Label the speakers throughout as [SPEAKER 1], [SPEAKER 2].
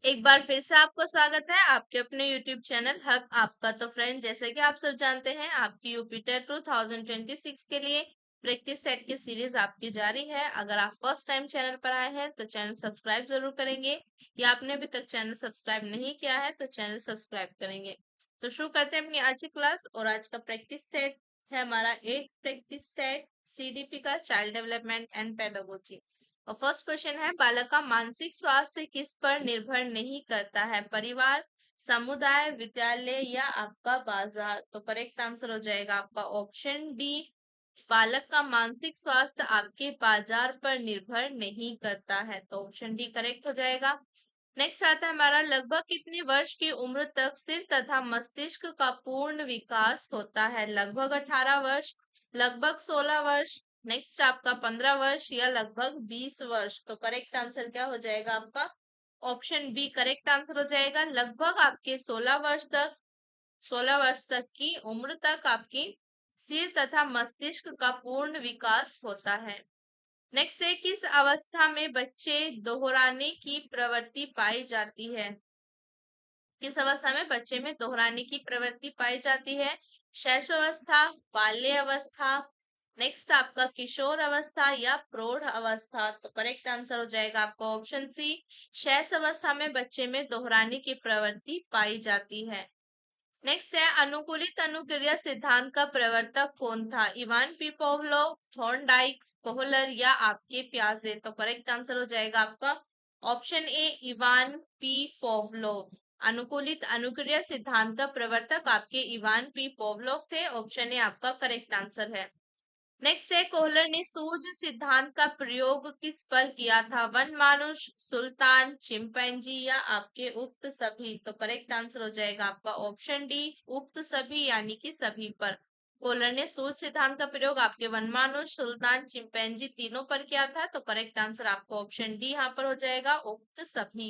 [SPEAKER 1] एक बार फिर से आपको स्वागत है आपके अपने YouTube चैनल हक आपका। तो फ्रेंड, जैसे कि आप सब जानते हैं, आपकी यूपीटर 2026 के लिए प्रैक्टिस सेट की सीरीज आपकी जारी है। अगर आप फर्स्ट टाइम चैनल पर आए हैं तो चैनल सब्सक्राइब जरूर करेंगे, या आपने अभी तक चैनल सब्सक्राइब नहीं किया है तो चैनल सब्सक्राइब करेंगे। तो शुरू करते हैं अपनी आज की क्लास। और आज का प्रैक्टिस सेट है हमारा 8th प्रैक्टिस सेट CDP का, चाइल्ड डेवलपमेंट एंड पेडागोजी। और फर्स्ट क्वेश्चन है, बालक का मानसिक स्वास्थ्य किस पर निर्भर नहीं करता है? परिवार, समुदाय, विद्यालय या आपका बाजार? तो करेक्ट आंसर हो जाएगा आपका ऑप्शन डी, बालक का मानसिक स्वास्थ्य आपके बाजार पर निर्भर नहीं करता है। तो ऑप्शन डी करेक्ट हो जाएगा। नेक्स्ट आता है हमारा, लगभग कितने वर्ष की उम्र तक सिर तथा मस्तिष्क का पूर्ण विकास होता है? लगभग 18 वर्ष, लगभग 16 वर्ष, नेक्स्ट आपका 15 वर्ष या लगभग 20 वर्ष? तो करेक्ट आंसर क्या हो जाएगा आपका? ऑप्शन बी करेक्ट आंसर हो जाएगा। लगभग आपके 16 वर्ष तक की उम्र तक आपकी सिर तथा मस्तिष्क का पूर्ण विकास होता है। नेक्स्ट है, किस अवस्था में बच्चे दोहराने की प्रवृत्ति पाई जाती है? किस अवस्था में बच्चे में दोहराने की प्रवृत्ति पाई जाती है? शैशवावस्था, बाल्य अवस्था, नेक्स्ट आपका किशोर अवस्था या प्रौढ़ अवस्था? तो करेक्ट आंसर हो जाएगा आपका ऑप्शन सी, शैश अवस्था में बच्चे में दोहराने की प्रवृत्ति पाई जाती है। नेक्स्ट है, अनुकूलित अनुक्रिया सिद्धांत का प्रवर्तक कौन था? Ivan P Pavlov, Thorndike, Kohler या आपके प्याजे? तो करेक्ट आंसर हो जाएगा आपका option A, Ivan P Pavlov. अनुकूलित अनुक्रिया सिद्धांत का प्रवर्तक आपके इवान पी पावलोव थे। ऑप्शन ए आपका करेक्ट आंसर है। नेक्स्ट है, कोहलर ने सूझ सिद्धांत का प्रयोग किस पर किया था? वन मानुष, सुल्तान, चिंपैंजी या आपके उक्त सभी? तो करेक्ट आंसर हो जाएगा आपका ऑप्शन डी, उक्त सभी यानी कि सभी पर। कोहलर ने सूझ सिद्धांत का प्रयोग आपके वन मानुष, सुल्तान, चिंपैंजी तीनों पर किया था। तो करेक्ट आंसर आपका ऑप्शन डी यहाँ पर हो जाएगा, उक्त सभी।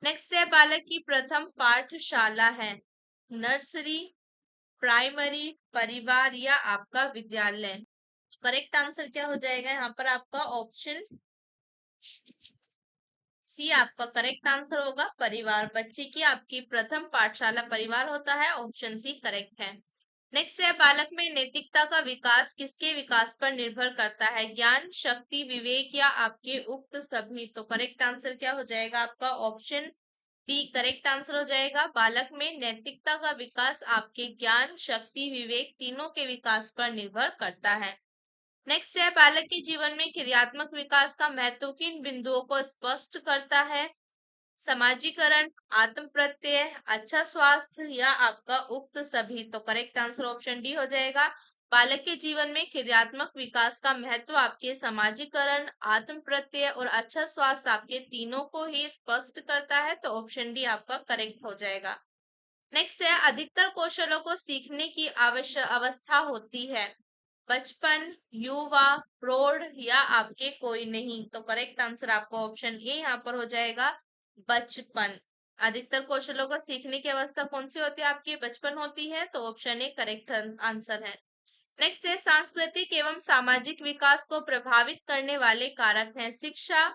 [SPEAKER 1] नेक्स्ट है, बालक की प्रथम पाठशाला है नर्सरी, प्राइमरी, परिवार या आपका विद्यालय? करेक्ट आंसर क्या हो जाएगा यहाँ पर आपका? ऑप्शन सी आपका करेक्ट आंसर होगा, परिवार। बच्चे की आपकी प्रथम पाठशाला परिवार होता है। ऑप्शन सी करेक्ट है। नेक्स्ट है, बालक में नैतिकता का विकास किसके विकास पर निर्भर करता है? ज्ञान, शक्ति, विवेक या आपके उक्त सभी? तो करेक्ट आंसर क्या हो जाएगा आपका? ऑप्शन डी करेक्ट आंसर हो जाएगा। बालक में नैतिकता का विकास आपके ज्ञान, शक्ति, विवेक तीनों के विकास पर निर्भर करता है। नेक्स्ट है, बालक के जीवन में क्रियात्मक विकास का महत्व किन बिंदुओं को स्पष्ट करता है? समाजीकरण, आत्म प्रत्यय, अच्छा स्वास्थ्य या आपका उक्त सभी? तो करेक्ट आंसर ऑप्शन डी हो जाएगा। बालक के जीवन में क्रियात्मक विकास का महत्व आपके समाजीकरण, आत्म प्रत्यय और अच्छा स्वास्थ्य आपके तीनों को ही स्पष्ट करता है। तो ऑप्शन डी आपका करेक्ट हो जाएगा। नेक्स्ट है, अधिकतर कौशलों को सीखने की आवश्यक अवस्था होती है बचपन, युवा, प्रौढ़ या आपके कोई नहीं? तो करेक्ट आंसर आपका ऑप्शन ए यहाँ पर हो जाएगा, बचपन। अधिकतर कौशलों को सीखने की अवस्था कौन सी होती है आपकी? बचपन होती है। तो ऑप्शन ए करेक्ट आंसर है। नेक्स्ट है, सांस्कृतिक एवं सामाजिक विकास को प्रभावित करने वाले कारक हैं शिक्षा,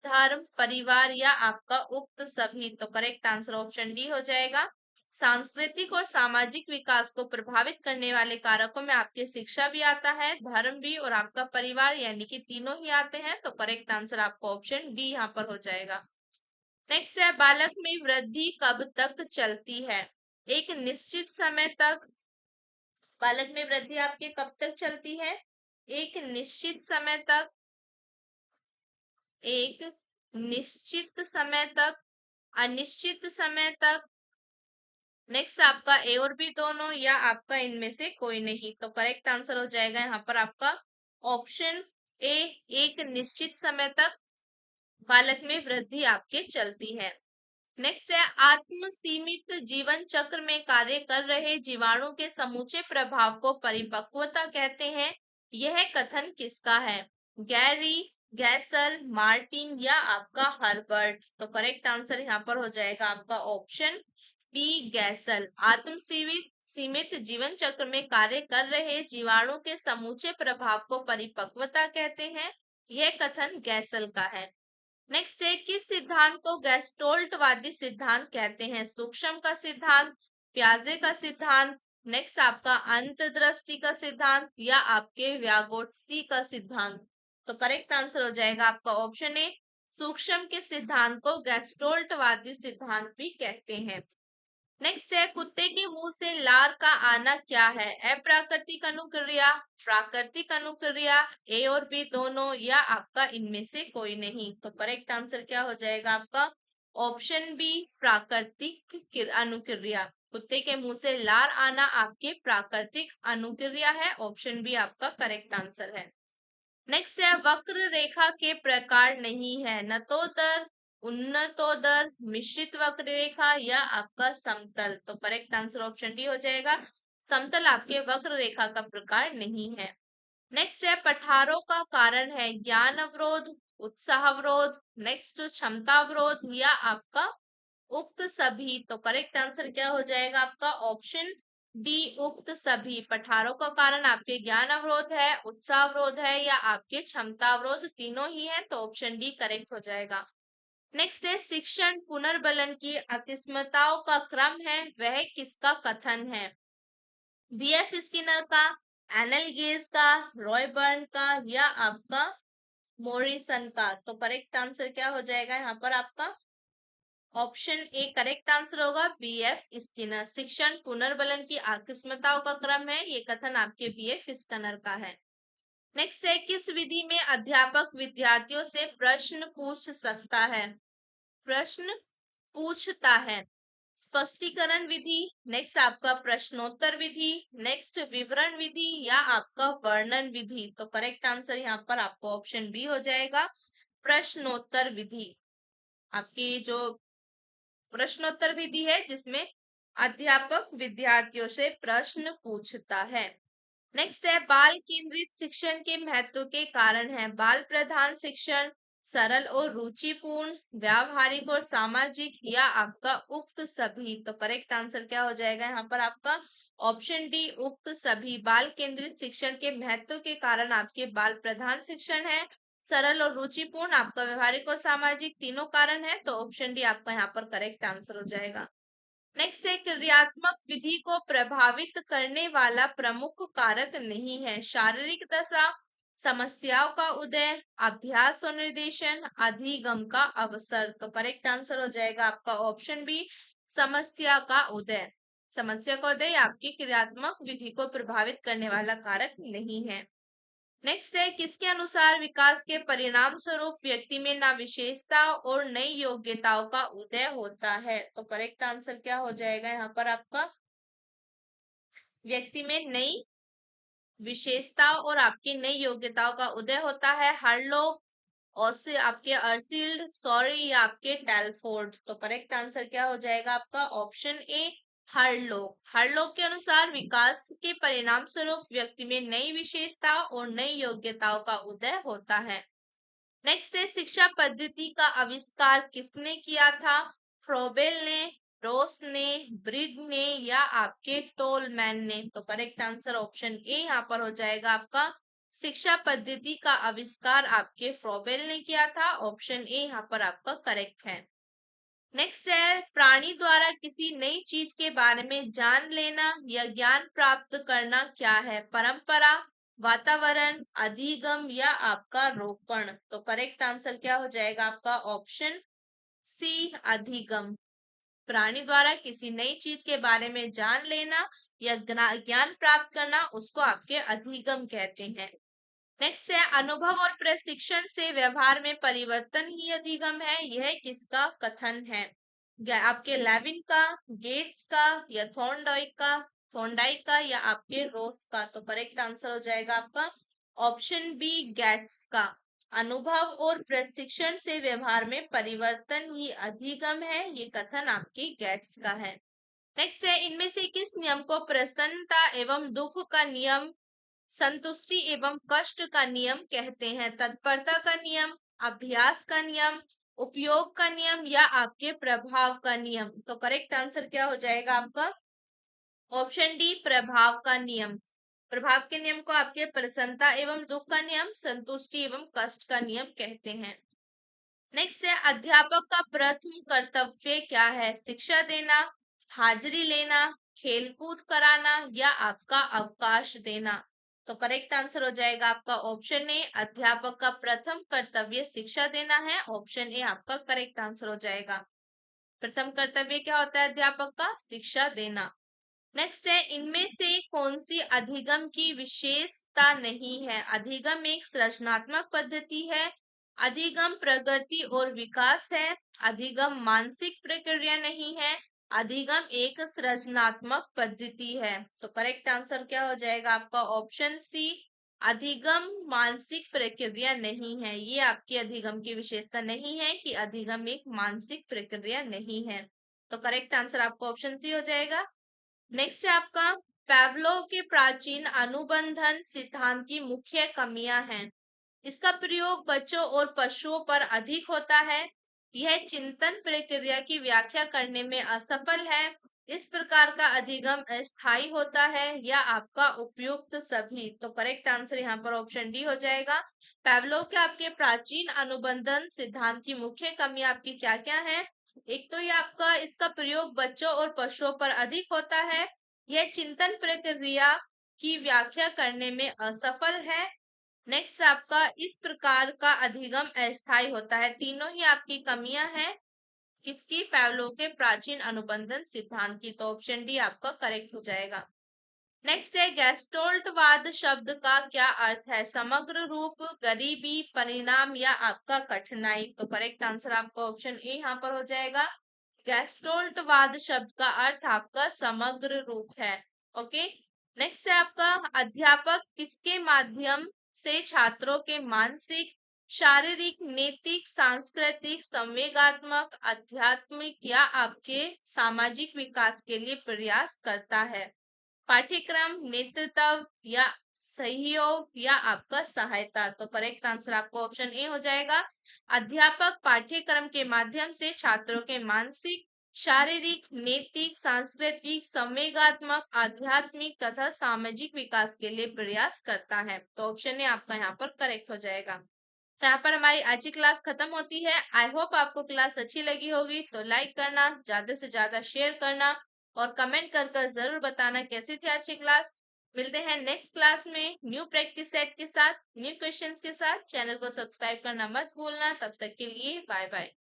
[SPEAKER 1] धर्म, परिवार या आपका उक्त सभी? तो करेक्ट आंसर ऑप्शन डी हो जाएगा। सांस्कृतिक और सामाजिक विकास को प्रभावित करने वाले कारकों में आपके शिक्षा भी आता है, धर्म भी और आपका परिवार यानी कि तीनों ही आते हैं। तो करेक्ट आंसर आपका ऑप्शन डी यहाँ पर हो जाएगा। नेक्स्ट है, बालक में वृद्धि कब तक चलती है? एक निश्चित समय तक। बालक में वृद्धि आपके कब तक चलती है? एक निश्चित समय तक, एक निश्चित समय तक, अनिश्चित समय तक, नेक्स्ट आपका ए और बी दोनों या आपका इनमें से कोई नहीं? तो करेक्ट आंसर हो जाएगा यहाँ पर आपका ऑप्शन ए, एक निश्चित समय तक बालक में वृद्धि आपके चलती है। नेक्स्ट है, आत्म सीमित जीवन चक्र में कार्य कर रहे जीवाणु के समूचे प्रभाव को परिपक्वता कहते हैं। यह कथन किसका है? गैरी, गैसल, मार्टिन या आपका हर्बर्ट? तो करेक्ट आंसर यहाँ पर हो जाएगा आपका ऑप्शन बी, गैसल। आत्म सीमित जीवन चक्र में कार्य कर रहे जीवाणु के समूचे प्रभाव को परिपक्वता कहते हैं। यह कथन गैसल का है। नेक्स्ट है, किस सिद्धांत को गेस्टोल्टवादी सिद्धांत कहते हैं? सूक्ष्म का सिद्धांत, प्याजे का सिद्धांत, नेक्स्ट आपका अंतर्दृष्टि का सिद्धांत या आपके व्यागोत्सी का सिद्धांत? तो करेक्ट आंसर हो जाएगा आपका ऑप्शन ए, सूक्ष्म के सिद्धांत को गेस्टोल्टवादी सिद्धांत भी कहते हैं। नेक्स्ट है, कुत्ते के मुंह से लार का आना क्या है? अप्राकृतिक अनुक्रिया, प्राकृतिक अनुक्रिया, ए और बी दोनों या आपका इनमें से कोई नहीं? तो करेक्ट आंसर क्या हो जाएगा आपका ऑप्शन बी, प्राकृतिक अनुक्रिया। कुत्ते के मुंह से लार आना आपके प्राकृतिक अनुक्रिया है, ऑप्शन बी आपका करेक्ट आंसर है। नेक्स्ट है, वक्र रेखा के प्रकार नहीं है, नतोदर, उन्नतोदर, मिश्रित वक्र रेखा या आपका समतल? तो करेक्ट आंसर ऑप्शन डी हो जाएगा, समतल आपके वक्र रेखा का प्रकार नहीं है। नेक्स्ट है, पठारों का कारण है ज्ञान अवरोध, उत्साह अवरोध, नेक्स्ट क्षमता अवरोध या आपका उक्त सभी? तो करेक्ट आंसर क्या हो जाएगा आपका ऑप्शन डी, उक्त सभी। पठारों का कारण आपके ज्ञान अवरोध है, उत्साह अवरोध है या आपके क्षमता अवरोध, तीनों ही है, तो ऑप्शन डी करेक्ट हो जाएगा। नेक्स्ट है, शिक्षण पुनर्बलन की अकस्मिकताओं का क्रम है, वह किसका कथन है? बीएफ स्किनर का, एनएल गेज का, रॉयबर्न का या आपका मोरिसन का? तो करेक्ट आंसर क्या हो जाएगा यहाँ पर आपका ऑप्शन ए करेक्ट आंसर होगा, बीएफ स्किनर। शिक्षण पुनर्बलन की आकस्मिकताओं का क्रम है, ये कथन आपके बीएफ स्किनर का है। नेक्स्ट है, किस विधि में अध्यापक विद्यार्थियों से प्रश्न पूछ सकता है? प्रश्न पूछता है। स्पष्टीकरण विधि, नेक्स्ट आपका प्रश्नोत्तर विधि, नेक्स्ट विवरण विधि या आपका वर्णन विधि? तो करेक्ट आंसर यहाँ पर आपको ऑप्शन बी हो जाएगा, प्रश्नोत्तर विधि। आपकी जो प्रश्नोत्तर विधि है जिसमें अध्यापक विद्यार्थियों से प्रश्न पूछता है। नेक्स्ट है, बाल केंद्रित शिक्षण के महत्व के कारण है। बाल प्रधान शिक्षण, सरल और रुचिपूर्ण, व्यावहारिक और सामाजिक या आपका उक्त सभी? तो करेक्ट आंसर क्या हो जाएगा यहाँ पर आपका ऑप्शन डी, उक्त सभी। बाल केंद्रित शिक्षण के महत्व के कारण आपके बाल प्रधान शिक्षण है, सरल और रुचिपूर्ण, आपका व्यवहारिक और सामाजिक, तीनों कारण है, तो ऑप्शन डी आपका यहाँ पर करेक्ट आंसर हो जाएगा। नेक्स्ट है, क्रियात्मक विधि को प्रभावित करने वाला प्रमुख कारक नहीं है। शारीरिक दशा, समस्याओं का उदय, अभ्यास और निर्देशन, अधिगम का अवसर? तो करेक्ट आंसर हो जाएगा आपका ऑप्शन बी, समस्या का उदय। समस्या का उदय आपकी क्रियात्मक विधि को प्रभावित करने वाला कारक नहीं है। नेक्स्ट है, किसके अनुसार विकास के परिणाम स्वरूप व्यक्ति में नई विशेषता और नई योग्यताओं का उदय होता है? तो करेक्ट आंसर क्या हो जाएगा यहाँ पर आपका व्यक्ति में नई विशेषताओं और आपकी नई योग्यताओं का उदय होता है। हरलोक और से आपके अर्सिल्ड, सॉरी या आपके टेलफोर्ड? तो करेक्ट आंसर क्या हो जाएगा आपका ऑप्शन ए, हरलोक। हरलोक के अनुसार विकास के परिणाम स्वरूप व्यक्ति में नई विशेषता और नई योग्यताओं का उदय होता है। नेक्स्ट है, शिक्षा पद्धति का आविष्कार किसने किया था? फ्रोबेल ने, रोस ने, ब्रिड ने या आपके टोलमैन ने? तो करेक्ट आंसर ऑप्शन ए यहाँ पर हो जाएगा आपका शिक्षा पद्धति का आविष्कार आपके फ्रोबेल ने किया था, ऑप्शन ए यहाँ पर आपका करेक्ट है। नेक्स्ट है, प्राणी द्वारा किसी नई चीज के बारे में जान लेना या ज्ञान प्राप्त करना क्या है? परंपरा, वातावरण, अधिगम या आपका रोपण? तो करेक्ट आंसर क्या हो जाएगा आपका ऑप्शन सी, अधिगम। प्राणी द्वारा किसी नई चीज के बारे में जान लेना या ज्ञान प्राप्त करना, उसको आपके अधिगम कहते हैं। नेक्स्ट है, अनुभव और प्रशिक्षण से व्यवहार में परिवर्तन ही अधिगम है, यह किसका कथन है? आपके लेविन का, गेट्स का या थॉर्नडाइक का या आपके रोस का? तो करेक्ट आंसर हो जाएगा आपका ऑप्शन बी, गेट्स का। अनुभव और प्रशिक्षण से व्यवहार में परिवर्तन ही अधिगम है, ये कथन आपके गेट्स का है। नेक्स्ट है, इनमें से किस नियम को प्रसन्नता एवं दुख का नियम, संतुष्टि एवं कष्ट का नियम कहते हैं? तत्परता का नियम, अभ्यास का नियम, उपयोग का नियम या आपके प्रभाव का नियम? तो करेक्ट आंसर क्या हो जाएगा आपका ऑप्शन डी, प्रभाव का नियम। प्रभाव के नियम को आपके प्रसन्नता एवं दुख का नियम, संतुष्टि एवं कष्ट का नियम कहते हैं। नेक्स्ट है अध्यापक का प्रथम कर्तव्य क्या है? शिक्षा देना, हाजिरी लेना, खेलकूद कराना या आपका अवकाश देना। तो करेक्ट आंसर हो जाएगा आपका ऑप्शन ए, अध्यापक का प्रथम कर्तव्य शिक्षा देना है। ऑप्शन ए आपका करेक्ट आंसर हो जाएगा। प्रथम कर्तव्य क्या होता है अध्यापक का? शिक्षा देना। नेक्स्ट है इनमें से कौन सी अधिगम की विशेषता नहीं है? अधिगम एक सृजनात्मक पद्धति है, अधिगम प्रगति और विकास है, अधिगम मानसिक प्रक्रिया नहीं है, अधिगम एक सृजनात्मक पद्धति है। तो करेक्ट आंसर क्या हो जाएगा आपका? ऑप्शन सी, अधिगम मानसिक प्रक्रिया नहीं है। ये आपकी अधिगम की विशेषता नहीं है कि अधिगम एक मानसिक प्रक्रिया नहीं है। तो करेक्ट आंसर आपका ऑप्शन सी हो जाएगा। नेक्स्ट है आपका पैवलोव के प्राचीन अनुबंधन सिद्धांत की मुख्य कमियां हैं। इसका प्रयोग बच्चों और पशुओं पर अधिक होता है, यह चिंतन प्रक्रिया की व्याख्या करने में असफल है, इस प्रकार का अधिगम अस्थायी होता है या आपका उपयुक्त सभी। तो करेक्ट आंसर यहाँ पर ऑप्शन डी हो जाएगा। पैवलोव के आपके प्राचीन अनुबंधन सिद्धांत की मुख्य कमियां आपकी क्या क्या है? एक तो ये आपका इसका प्रयोग बच्चों और पशुओं पर अधिक होता है, यह चिंतन प्रक्रिया की व्याख्या करने में असफल है। नेक्स्ट आपका इस प्रकार का अधिगम अस्थायी होता है। तीनों ही आपकी कमियां हैं किसकी? पैवलोव के प्राचीन अनुबंधन सिद्धांत की। तो ऑप्शन डी आपका करेक्ट हो जाएगा। नेक्स्ट है गेस्टोल्टवाद शब्द का क्या अर्थ है? समग्र रूप, गरीबी, परिणाम या आपका कठिनाई। तो करेक्ट आंसर आपका ऑप्शन ए यहाँ पर हो जाएगा। गेस्टोल्टवाद शब्द का अर्थ आपका समग्र रूप है। ओके। नेक्स्ट है आपका अध्यापक किसके माध्यम से छात्रों के मानसिक, शारीरिक, नैतिक, सांस्कृतिक, संवेगात्मक, आध्यात्मिक या आपके सामाजिक विकास के लिए प्रयास करता है? पाठ्यक्रम, नेतृत्व या सहयोग या आपका सहायता। तो करेक्ट आंसर आपको ऑप्शन ए हो जाएगा। अध्यापक पाठ्यक्रम के माध्यम से छात्रों के मानसिक, शारीरिक, नैतिक, सांस्कृतिक, संवेगात्मक, आध्यात्मिक तथा सामाजिक विकास के लिए प्रयास करता है। तो ऑप्शन ए आपका यहाँ पर करेक्ट हो जाएगा। तो यहाँ पर हमारी आज की क्लास खत्म होती है। आई होप आपको क्लास अच्छी लगी होगी। तो लाइक करना, ज्यादा से ज्यादा शेयर करना और कमेंट कर जरूर बताना कैसी थी आज की क्लास। मिलते हैं नेक्स्ट क्लास में न्यू प्रैक्टिस सेट के साथ, न्यू क्वेश्चंस के साथ। चैनल को सब्सक्राइब करना मत भूलना। तब तक के लिए बाय बाय।